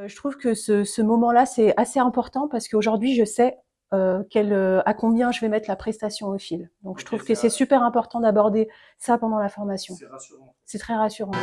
Je trouve que ce moment-là, c'est assez important parce qu'aujourd'hui, je sais à combien je vais mettre la prestation au fil. Donc, je trouve que c'est super important d'aborder ça pendant la formation. C'est rassurant. C'est très rassurant. Oui.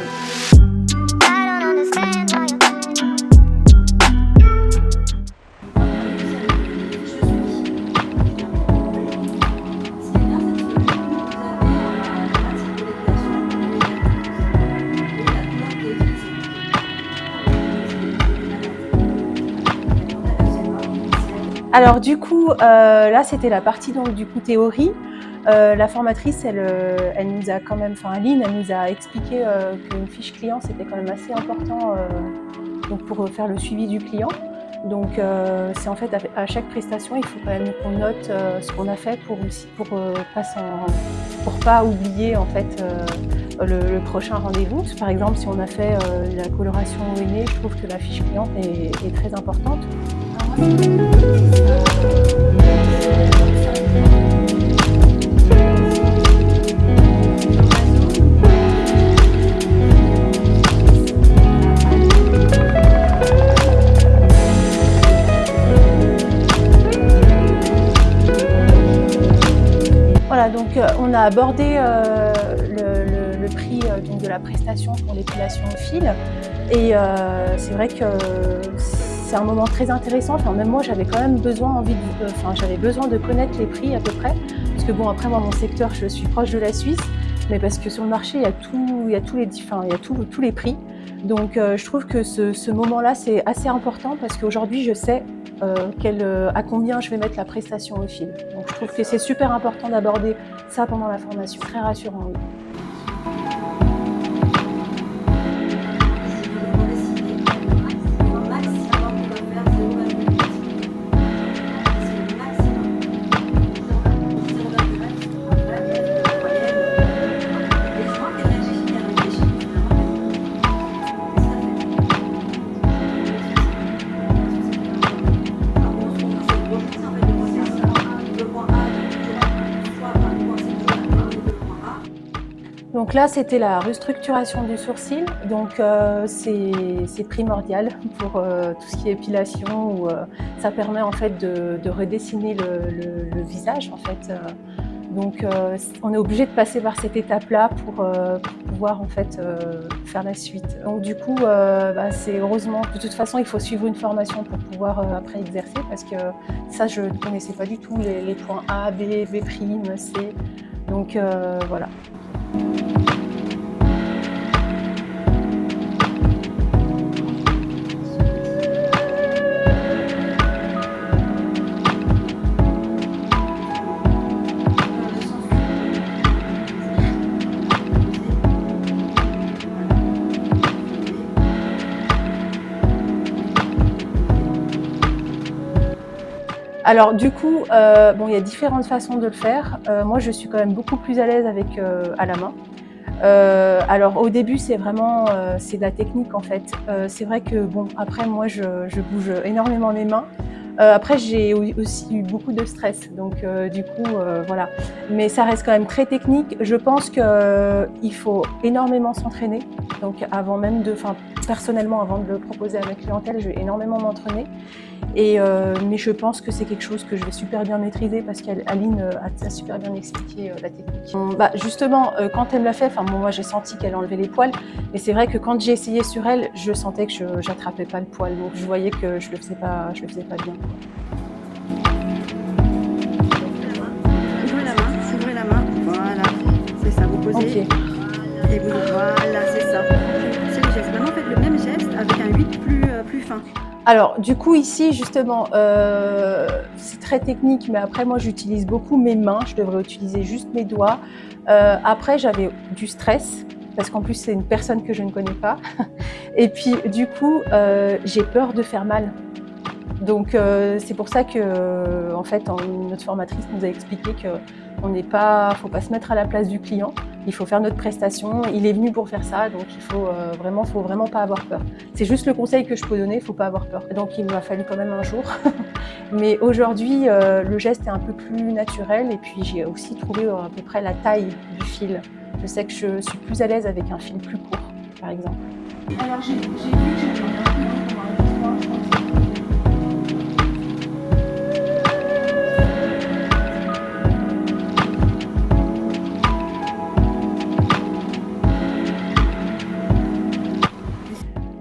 Alors du coup, là c'était la partie donc du coup théorie. La formatrice, elle nous a quand même, enfin Aline, elle nous a expliqué qu'une fiche client c'était quand même assez important donc pour faire le suivi du client. Donc c'est en fait à chaque prestation, il faut quand même qu'on note ce qu'on a fait pour pas oublier en fait le prochain rendez-vous. Par exemple, si on a fait la coloration au nez, je trouve que la fiche cliente est très importante. Voilà, donc on a abordé le prix donc de la prestation pour l'épilation au fil. Et c'est vrai que c'est un moment très intéressant. Enfin, même moi, j'avais quand même j'avais besoin de connaître les prix à peu près. Parce que bon, après moi, mon secteur, je suis proche de la Suisse, mais parce que sur le marché, il y a tous les prix. Donc, je trouve que ce moment-là, c'est assez important parce qu'aujourd'hui, je sais à combien je vais mettre la prestation au fil. Donc, je trouve que c'est super important d'aborder ça pendant la formation. Très rassurant, oui. Donc là, c'était la restructuration du sourcil. Donc c'est primordial pour tout ce qui est épilation. Où, ça permet en fait de redessiner le visage en fait. Donc on est obligé de passer par cette étape-là pour pouvoir en fait faire la suite. Donc du coup, c'est heureusement. De toute façon, il faut suivre une formation pour pouvoir après exercer parce que ça, je ne connaissais pas du tout les points A, B, B', C. Donc voilà. Alors du coup, bon, il y a différentes façons de le faire. Moi, je suis quand même beaucoup plus à l'aise avec à la main. Alors au début, c'est vraiment c'est de la technique en fait. C'est vrai que bon, après moi, je bouge énormément mes mains. Après, j'ai aussi eu beaucoup de stress, donc du coup, voilà. Mais ça reste quand même très technique. Je pense qu'il faut énormément s'entraîner. Donc avant même personnellement, avant de le proposer à ma clientèle, je vais énormément m'entraîner. Mais je pense que c'est quelque chose que je vais super bien maîtriser parce qu'Aline a super bien expliqué la technique. Justement, quand elle me l'a fait, moi j'ai senti qu'elle enlevait les poils, mais c'est vrai que quand j'ai essayé sur elle, je sentais que je n'attrapais pas le poil, donc je voyais que je le faisais pas bien. Ouvrez la main, voilà, c'est ça, vous posez, Ok. et vous, voilà, c'est ça. C'est le geste. Maintenant, faites le même geste avec un 8 plus fin. Alors du coup ici justement, c'est très technique, mais après moi j'utilise beaucoup mes mains, je devrais utiliser juste mes doigts. Après j'avais du stress, parce qu'en plus c'est une personne que je ne connais pas. Et puis du coup j'ai peur de faire mal. Donc c'est pour ça que en fait notre formatrice nous a expliqué que faut pas se mettre à la place du client, il faut faire notre prestation, il est venu pour faire ça, donc faut vraiment pas avoir peur. C'est juste le conseil que je peux donner, il faut pas avoir peur. Donc il m'a fallu quand même un jour, mais aujourd'hui le geste est un peu plus naturel et puis j'ai aussi trouvé à peu près la taille du fil. Je sais que je suis plus à l'aise avec un fil plus court, par exemple. Alors j'ai vu que j'avais un peu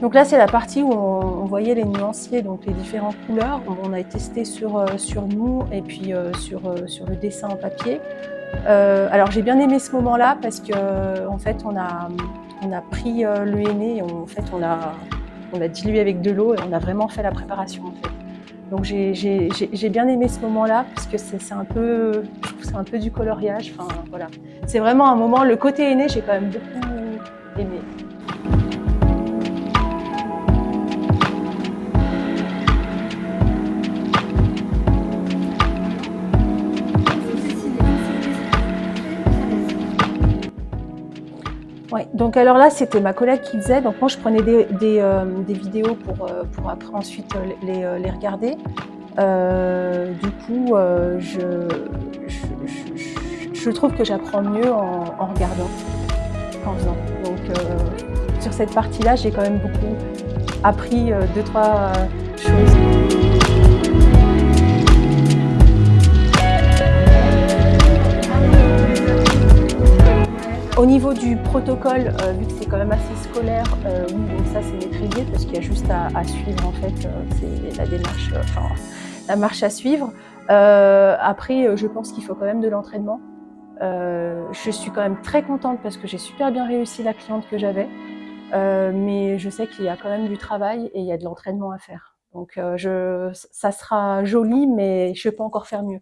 Donc là, c'est la partie où on voyait les nuanciers, donc les différentes couleurs. On a testé sur nous et puis sur le dessin en papier. Alors j'ai bien aimé ce moment-là parce que en fait on a pris le henné et en fait on a dilué avec de l'eau et on a vraiment fait la préparation en fait. Donc j'ai bien aimé ce moment-là parce que c'est un peu, je trouve que c'est un peu du coloriage. Enfin voilà, c'est vraiment un moment. Le côté henné, j'ai quand même beaucoup aimé. Ouais, donc alors là, c'était ma collègue qui faisait. Donc moi, je prenais des vidéos pour après ensuite les regarder. Du coup, je trouve que j'apprends mieux en regardant qu'en faisant. Donc sur cette partie-là, j'ai quand même beaucoup appris 2-3 choses. Au niveau du protocole, vu que c'est quand même assez scolaire, oui, donc ça c'est maîtrisé parce qu'il y a juste à suivre en fait, c'est la démarche, enfin la marche à suivre. Après, je pense qu'il faut quand même de l'entraînement. Je suis quand même très contente parce que j'ai super bien réussi la cliente que j'avais, mais je sais qu'il y a quand même du travail et il y a de l'entraînement à faire. Donc ça sera joli, mais je peux encore faire mieux.